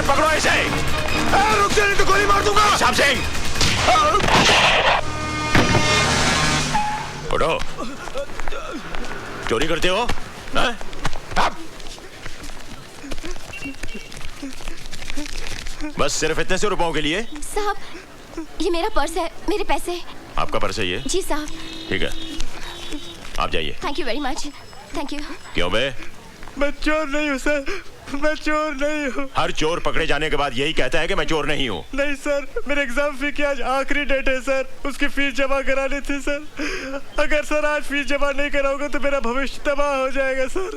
सिमरन पकड़ो इसे। रुक जा नहीं तो गोली मार दूंगा। साहब सिंह उठो। चोरी करते हो? बस सिर्फ इतने से रुपयों के लिए? साहब, ये मेरा पर्स है, मेरे पैसे। आपका पर्स है ये? जी साहब। ठीक है, आप जाइए। Thank you very much. Thank you. क्यों बे? मैं चोर नहीं हूँ सर, मैं चोर नहीं हूँ। हर चोर पकड़े जाने के बाद यही कहता है कि मैं चोर नहीं हूँ। नहीं सर, मेरे एग्जाम फी की आज आखिरी डेट है सर, उसकी फीस जमा करानी थी सर। अगर सर आज फीस जमा नहीं कराऊंगा तो मेरा भविष्य तबाह हो जाएगा सर।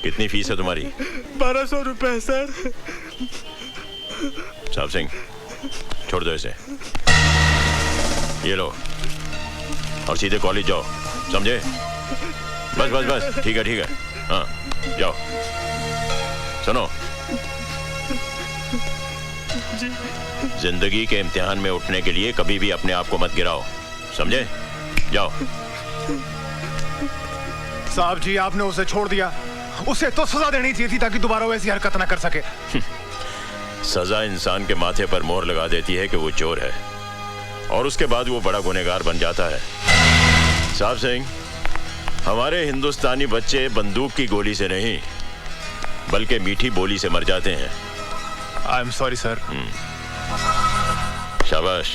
कितनी फीस है तुम्हारी? 1200 रुपए सर। साहब सिंह छोड़ दो इसे, ये लो और सीधे कॉलेज जाओ, समझे? बस बस बस, ठीक है, हाँ जाओ। सुनो, जिंदगी के इम्तिहान में उठने के लिए कभी भी अपने आप को मत गिराओ, समझे? जाओ। साहब जी, आपने उसे छोड़ दिया, उसे तो सजा देनी चाहिए थी ताकि दोबारा वैसी हरकत ना कर सके। सजा इंसान के माथे पर मोहर लगा देती है कि वो चोर है, और उसके बाद वो बड़ा गुनहगार बन जाता है। साहब सिंह, हमारे हिंदुस्तानी बच्चे बंदूक की गोली से नहीं बल्कि मीठी बोली से मर जाते हैं। I am sorry sir. शाबाश,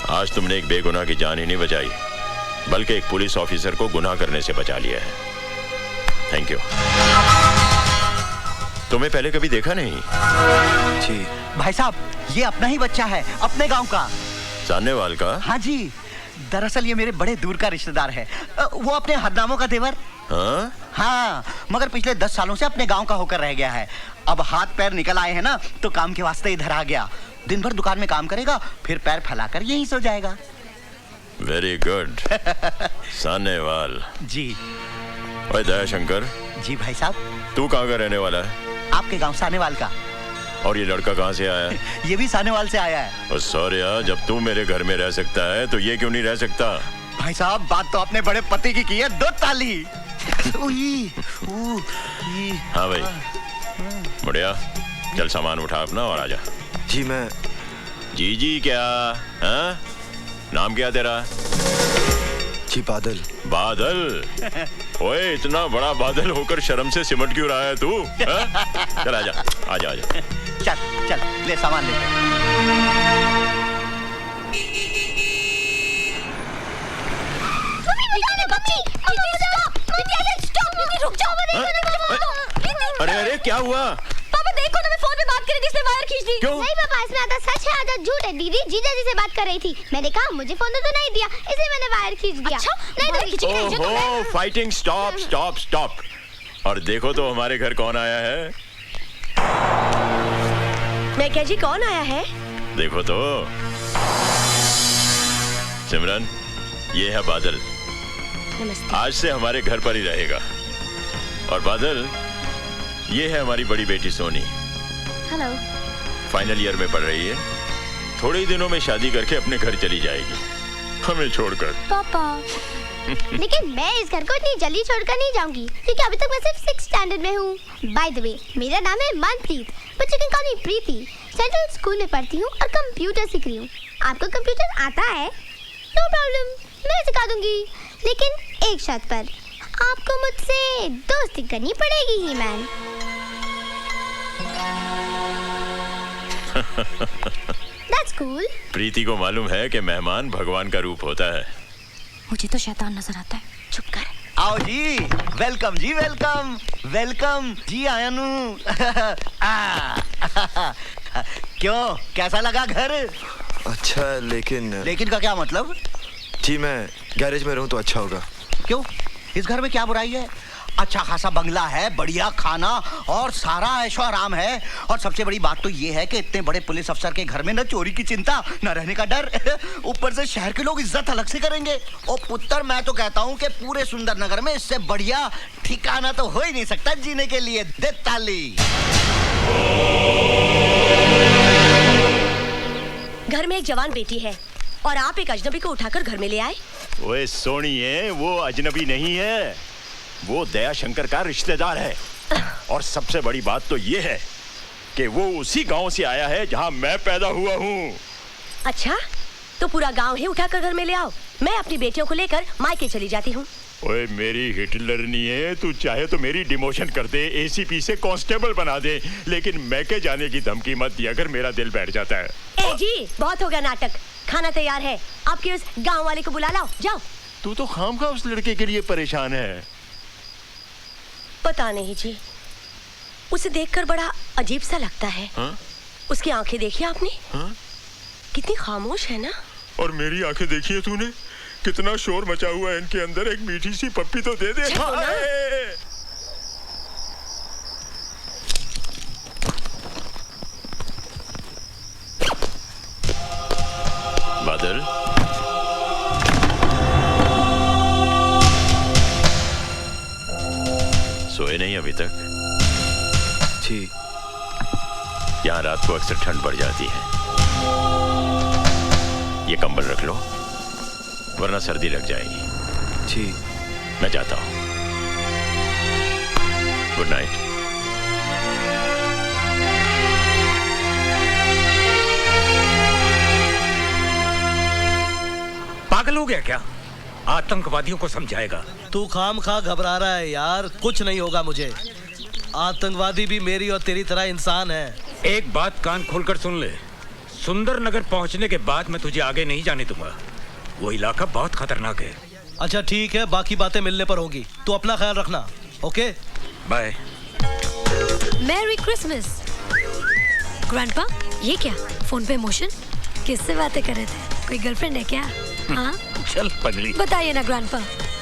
आज तुमने एक बेगुनाह की जान ही नहीं बचाई बल्कि एक पुलिस ऑफिसर को गुनाह करने से बचा लिया है। Thank you. तुम्हें पहले कभी देखा नहीं? जी भाई साहब, ये अपना ही बच्चा है, अपने गांव का। सानेवाल का? हाँ जी, दरअसल ये मेरे बड़े दूर का रिश्तेदार है। वो अपने हरनामों का देवर। हाँ? हाँ, मगर पिछले 10 सालों से अपने गांव का होकर रह गया है। अब हाथ पैर निकल आए हैं ना, तो काम के वास्ते इधर आ गया। दिन भर दुकान में काम करेगा, फिर पैर फैलाकर यहीं सो जाएगा। Very good. सानेवाल जी। ओए दयाशंकर। जी भाई साहब। तू कहाँ का रहने वाला है? आपके गांव सानेवाल का। और ये लड़का कहाँ से आया है? ये भी सानेवाल से आया है। सॉरी यार, जब तू मेरे घर में रह सकता है तो ये क्यों नहीं रह सकता? भाई साहब, बात तो अपने बड़े पति की है, 2 ताली। हाँ भाई, मुड़िया चल सामान उठा अपना और आजा। जी मैं। जी क्या? हाँ? नाम क्या तेरा? जी बादल। बादल? ओए, इतना बड़ा बादल होकर शर्म से सिमट क्यों रहा है तू? चल आजा आजा आजा। चल चल, ले सामान ले। अरे अरे क्या हुआ? पापा देखो ना, मैं फोन पे बात कर रही थी, इसने वायर खींच दी। क्यों? नहीं पापा, इसमें आधा सच है आधा झूठ है। दीदी जीजा जी से बात कर रही थी, मैंने कहा मुझे फोन तो नहीं दिया, इसलिए मैंने वायर खींच दिया। अच्छा? नहीं तो ओहो, फाइटिंग स्टॉप स्टॉप स्टॉप। और देखो तो हमारे घर कौन आया है। मैं क्या जी, कौन आया है? देखो तो सिमरन, ये है बादल। नमस्ते। आज से हमारे घर पर ही रहेगा। और बादल, ये है हमारी बड़ी बेटी सोनी। हेलो। फाइनल ईयर में पढ़ रही है। थोड़े ही दिनों में शादी करके अपने घर चली जाएगी, हमें छोड़कर। पापा। लेकिन मैं इस घर को इतनी जल्दी छोड़कर नहीं जाऊंगी, क्योंकि अभी तक मैं सिर्फ 6th स्टैंडर्ड में हूँ। बाय द वे, मेरा नाम है Manpreet, but you can call me Preeti. Central school में पढ़ती हूँ और कंप्यूटर सीख रही हूँ। आपको कंप्यूटर आता है? नो प्रॉब्लम, मैं सिखा दूंगी, लेकिन एक शर्त पर। आपको मुझसे दोस्ती करनी पड़ेगी ही मैन। That's cool. प्रीति को मालूम है कि मेहमान भगवान का रूप होता है। मुझे तो शैतान नजर आता है। चुप कर। आओ जी, वेलकम जी, वेलकम वेलकम जी आयानू। क्यों, कैसा लगा घर? अच्छा, लेकिन का क्या मतलब? जी मैं गैरेज में रहूं तो अच्छा होगा। क्यों, इस घर में क्या बुराई है? अच्छा खासा बंगला है, बढ़िया खाना और सारा ऐशो आराम है। और सबसे बड़ी बात तो ये है कि इतने बड़े पुलिस अफसर के घर में न चोरी की चिंता, न रहने का डर। ऊपर से शहर के लोग इज्जत अलग से करेंगे। ओ पुत्र, मैं तो कहता हूँ कि पूरे सुंदर नगर में इससे बढ़िया ठिकाना तो हो ही नहीं सकता जीने के लिए। दे ताली। घर में एक जवान बेटी है और आप एक अजनबी को उठाकर घर में ले आए। ओए सोनिए, वो अजनबी नहीं है, वो दयाशंकर का रिश्तेदार है। और सबसे बड़ी बात तो ये है कि वो उसी गांव से आया है जहां मैं पैदा हुआ हूँ। अच्छा, तो पूरा गांव ही उठाकर घर में ले आओ। मैं अपनी बेटियों को लेकर मायके चली जाती हूँ। ओए मेरी हिटलर नहीं है, तू चाहे तो मेरी डिमोशन कर दे, एसीपी से कांस्टेबल बना दे, लेकिन मैके जाने की धमकी मत दिया अगर मेरा दिल बैठ जाता है। ए जी, बहुत हो गया नाटक। खाना तैयार है, आपके उस गांव वाले को बुला लाओ, जाओ। तू तो खामखा उस लड़के के लिए परेशान है। पता नहीं जी, उसे देखकर बड़ा अजीब सा लगता है। हाँ? उसकी आंखें देखी आपने? हाँ? कितनी खामोश है ना। और मेरी आंखें देखी है तूने? कितना शोर मचा हुआ है इनके अंदर। एक मीठी सी पप्पी तो दे दे। बादल, सोए नहीं अभी तक? जी। यहाँ रात को अक्सर ठंड बढ़ जाती है। ये कंबल रख लो, वरना सर्दी लग जाएगी। जी। मैं जाता हूँ। Good night. पागल हो गया क्या? आतंकवादियों को समझाएगा। तू खामखा घबरा रहा है यार, कुछ नहीं होगा मुझे। आतंकवादी भी मेरी और तेरी तरह इंसान है। एक बात कान खोलकर सुन ले, सुंदरनगर पहुंचने के बाद मैं तुझे आगे नहीं जाने दूंगा। वो इलाका बहुत खतरनाक है। अच्छा ठीक है, बाकी बातें मिलने पर होगी। तू अपना ख्याल रखना, okay? Bye. Merry Christmas. Grandpa, ये क्या फोन पे इमोशन? किससे बातें कर रहे थे? कोई गर्लफ्रेंड है क्या? हाँ? चल पगली। बताइए ना ग्रैंडपा।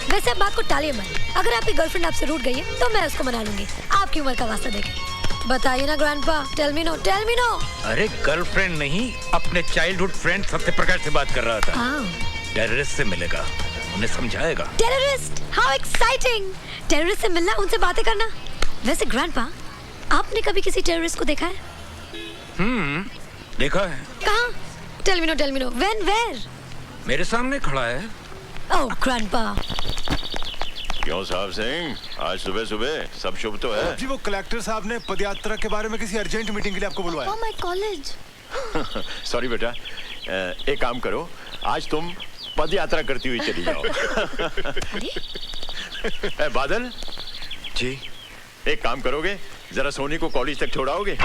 वैसे अब बात को टालिए मत। अगर आपकी गर्लफ्रेंड आपसे रूठ गई है तो मैं उसको मना लूंगी। आपकी उम्र का वास्ता देखें। बताइए ना grandpa, tell me no, tell me no. अरे गर्लफ्रेंड नहीं, अपने चाइल्डहुड फ्रेंड सत्यप्रकाश से बात कर रहा था। टेररिस्ट से मिलेगा, उन्हें समझाएगा। टेररिस्ट? How exciting! टेररिस्ट से मिलना, उनसे बातें करना। वैसे ग्रैंडपा, आपने कभी किसी टेररिस्ट को देखा है? देखा है। कहाँ? Tell me no, when, where? मेरे सामने खड़ा है। Oh grandpa. क्यों साहब सिंह, आज सुबह सुबह सब शुभ तो है? जी वो कलेक्टर साहब ने पदयात्रा के बारे में किसी अर्जेंट मीटिंग के लिए आपको बुलवाया। Oh my college. सॉरी बेटा, एक काम करो, आज तुम पद यात्रा करती हुई चली जाओ। बादल जी। एक काम करोगे, जरा सोनी को कॉलेज तक छोड़ाओगे?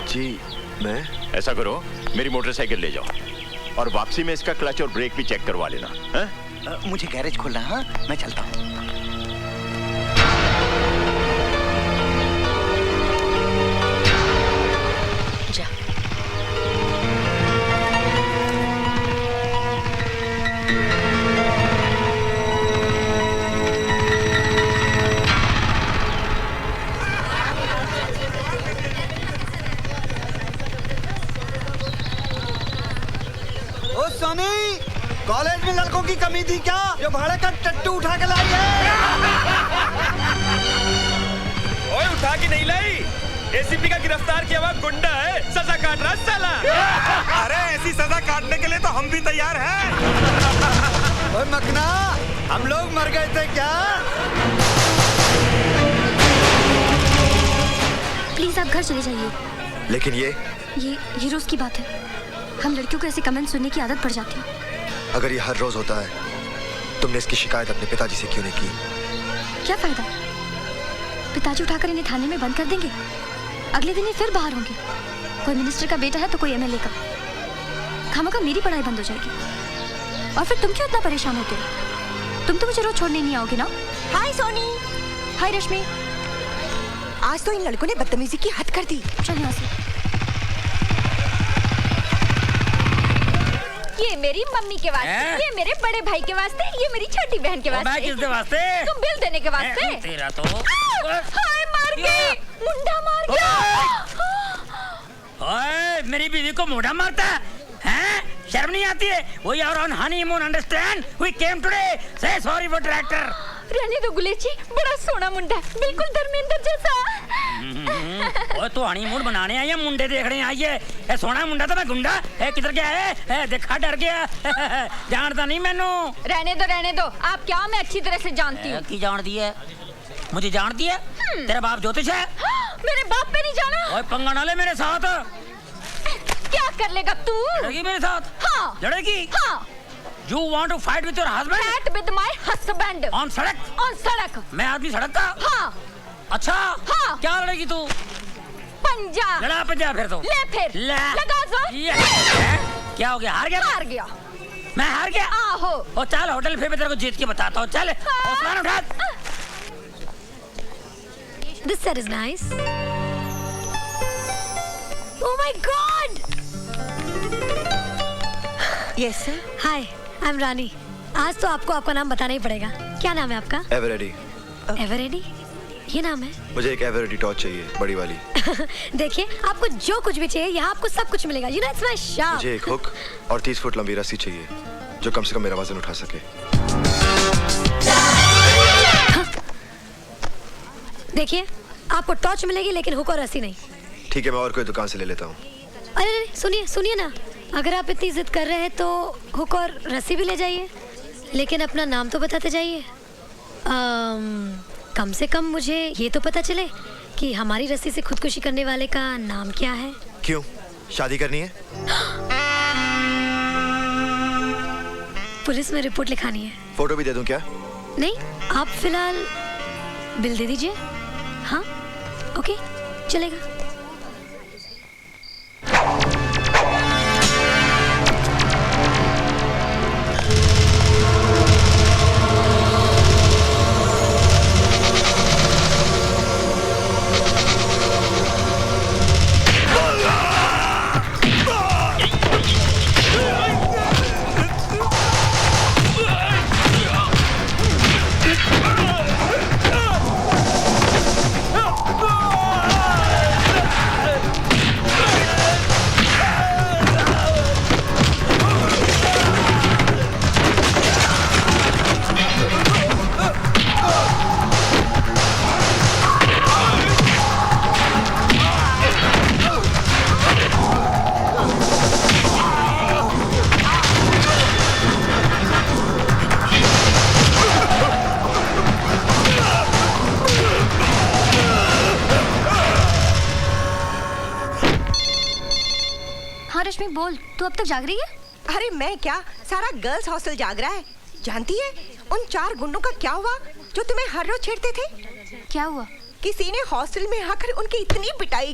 जी। मैं? ऐसा करो, मेरी मोटरसाइकिल ले जाओ और वापसी में इसका क्लच और ब्रेक भी चेक करवा लेना। मुझे गैरेज खोलना है। हाँ? मैं चलता हूँ। जा। ओ सोनी, कॉलेज में लड़कों की कमी थी क्या जो भाड़े का टट्टू उठा के लाई है? ओए उठा के नहीं लाई, एसीपी का गिरफ्तार किया हुआ गुंडा है, सजा काट रहा है साला। अरे ऐसी सजा काटने के लिए तो हम भी तैयार हैं। ओए मकना, हम लोग मर गए थे क्या? प्लीज आप घर चले जाइए। लेकिन ये रोज की बात है। हम लड़कियों को ऐसे कमेंट सुनने की आदत पड़ जाती है। अगर ये हर रोज होता है, तुमने इसकी शिकायत अपने पिताजी से क्यों नहीं की? क्या फायदा? पिताजी उठाकर इन्हें थाने में बंद कर देंगे, अगले दिन ये फिर बाहर होंगे। कोई मिनिस्टर का बेटा है तो कोई एमएलए का। खामखा मेरी पढ़ाई बंद हो जाएगी। और फिर तुम क्यों इतना परेशान होते हो? तुम तो मुझे रोज छोड़ने नहीं आओगे ना? हाय सोनी। हाय रश्मि। आज तो इन लड़कों ने बदतमीजी की हद कर दी। चल यहाँ से। ये मेरी मम्मी के वास्ते, ये मेरे बड़े भाई के वास्ते, ये मेरी छोटी बहन के वास्ते। किसके वास्ते? तुम बिल देने के वास्ते। तेरा तो हाय मार गई, मुंडा मार गया। ओए, मेरी बीवी को मुंडा मारता है? शर्म नहीं आती है? We are on honeymoon, understand? We came today. Say sorry for tractor. रहने दो गुलेची, बड़ा सोना मुंडा, बिल्कुल धर्मेंद्र जैसा। ओए तो हनीमून बनाने आई है, मुंडे देखने आई है। ए सोना मुंडा तो मैं गुंडा। ए किधर गया है? देखा डर गया। जानता नहीं मैनू। रहने दो। आप क्या? मैं अच्छी तरह से जानती हूँ। की जानती है? मुझे जानती है? तेरा बाप ज्योतिष है? मेरे बाप पे नहीं जाना। ओए पंगा ना ले मेरे साथ। क्या कर लेगा तू? लड़ेगी मेरे साथ? हाँ। लड़ेगी? हाँ। You want to fight with your husband? Fight with my husband. On सड़क? On सड़क। मैं आदमी सड़क का? हाँ। अच्छा? हाँ। क्या लड़ेगी तू? पंजा। लड़ा पंजा फिर तो। ले फिर। लगा जोर। क्या हो गया? हार गया? हार गया। मैं हार गया? आहो। ओ चल होटल फिर मैं तेरे को जीत के बताता हूँ। चल उस्मान उठा। This set is nice. Oh my God! Yes sir. Hi, I'm Rani. आज तो आपको आपका नाम बताना ही पड़ेगा। क्या नाम है आपका? एवरेडी। एवरेडी? ये नाम है? मुझे एक एवरेडी टॉर्च चाहिए, बड़ी वाली। देखिए, आपको जो कुछ भी चाहिए, यहाँ आपको सब कुछ मिलेगा। You know, it's my shop. मुझे एक हुक और 30 फुट लंबी रस्सी चाहिए, जो कम से कम मेरा वजन उठा सके। देखिए, आपको टॉर्च मिलेगी, लेकिन हुक और रस्सी नहीं। ठीक है, मैं और कोई दुकान से ले लेता हूँ। अरे सुनिए, सुनिए ना। अगर आप इतनी जिद कर रहे हैं, तो हुक और रस्सी भी ले जाइए, लेकिन अपना नाम तो बताते जाइए। कम से कम मुझे ये तो पता चले कि हमारी रस्सी से खुदकुशी करने वाले का नाम क्या है। क्यों? शादी करनी है? पुलिस में रिपोर्ट लिखानी है। फोटो भी दे दूं क्या? नहीं, आप फिलहाल बिल दे दीजिए। हाँ, ओके, चलेगा। रश्मि बोल, तू अब तक जाग रही है? अरे मैं क्या, सारा गर्ल्स हॉस्टल जाग रहा है। जानती है उन 4 गुंडों का क्या हुआ जो तुम्हें हर रोज छेड़ते थे? क्या हुआ? किसी ने हॉस्टल में आकर उनकी इतनी पिटाई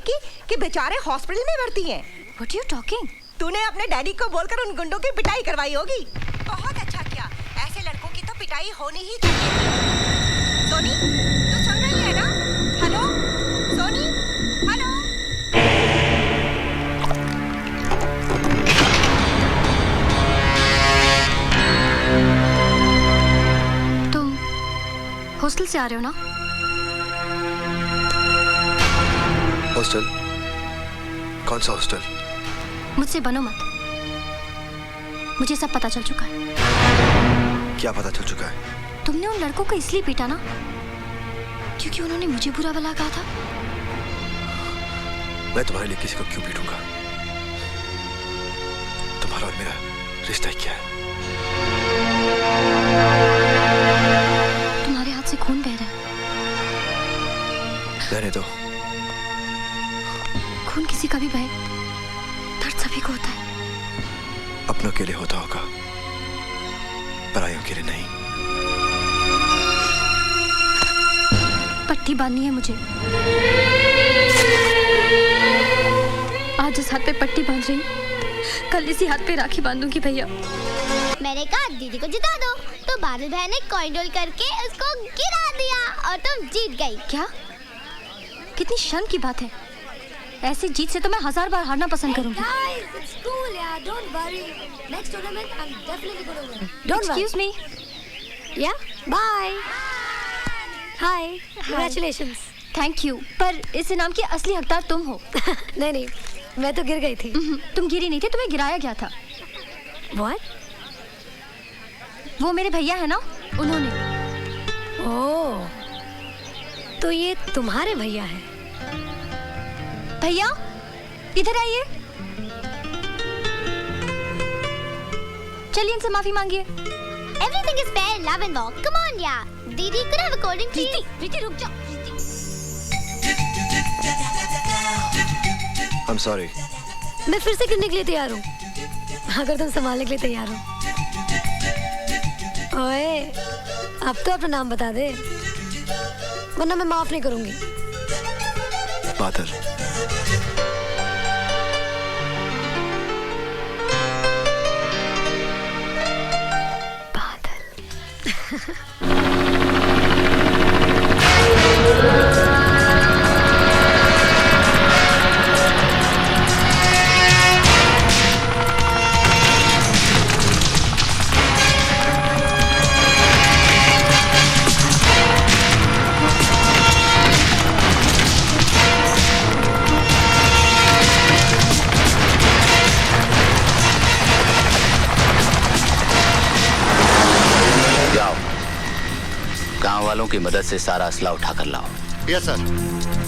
की कि बेचारे हॉस्पिटल में भर्ती हैं। What are you talking? तूने अपने डैडी को बोलकर उन गुंडों की पिटाई करवाई होगी। बहुत अच्छा किया, ऐसे लड़कों की तो पिटाई होनी ही चाहिए। सोनी, तू सुन रही है ना? Hello Soni, hello. तुम हॉस्टल से आ रहे हो ना? हॉस्टल? कौन सा हॉस्टल? मुझसे बनो मत, मुझे सब पता चल चुका है। क्या पता चल चुका है? तुमने उन लड़कों को इसलिए पीटा ना क्योंकि उन्होंने मुझे बुरा भला कहा था। मैं तुम्हारे लिए किसी को क्यों पीटूंगा? तुम्हारा और मेरा रिश्ता ही क्या है? तुम्हारे हाथ से खून बह रहा है। रहने दो। खून किसी का भी बहे, दर्द सभी को होता है। अपनों के लिए होता होगा, परायों के लिए नहीं। पट्टी बांधनी है मुझे। आज इस हाथ पे पट्टी बांध रही हूँ, कल इसी हाथ पे राखी बांधूंगी भैया। मैंने कहा दीदी को जिता दो, तो बादल भाई ने कॉइन रोल करके उसको गिरा दिया और तुम जीत गई। क्या? कितनी शर्म की बात है। ऐसी जीत से तो मैं 1000 बार हारना पसंद करूंगी। Excuse me. Yeah, bye. Hi, congratulations. Thank you. पर इस इनाम की असली हकदार तुम हो। नहीं नहीं, मैं तो गिर गई थी। तुम गिरी नहीं थी, तुम्हें गिराया गया था। What? वो मेरे भैया है ना, उन्होंने। ओह, तो ये तुम्हारे भैया हैं? भैया इधर आइए, चलिए इनसे माफी मांगिए। Everything is fair, love and war. Come on, यार। दीदी, could I have a cold drink, please? प्रीति रुक जाओ। I'm sorry. मैं फिर से गिरने के लिए तैयार हूँ, अगर तुम संभालने के लिए तैयार हो। ओए, अब तो अपना नाम बता दे, वरना मैं माफ नहीं करूंगी। बादल। गांव वालों की मदद से सारा असला उठा कर लाओ। Yes sir.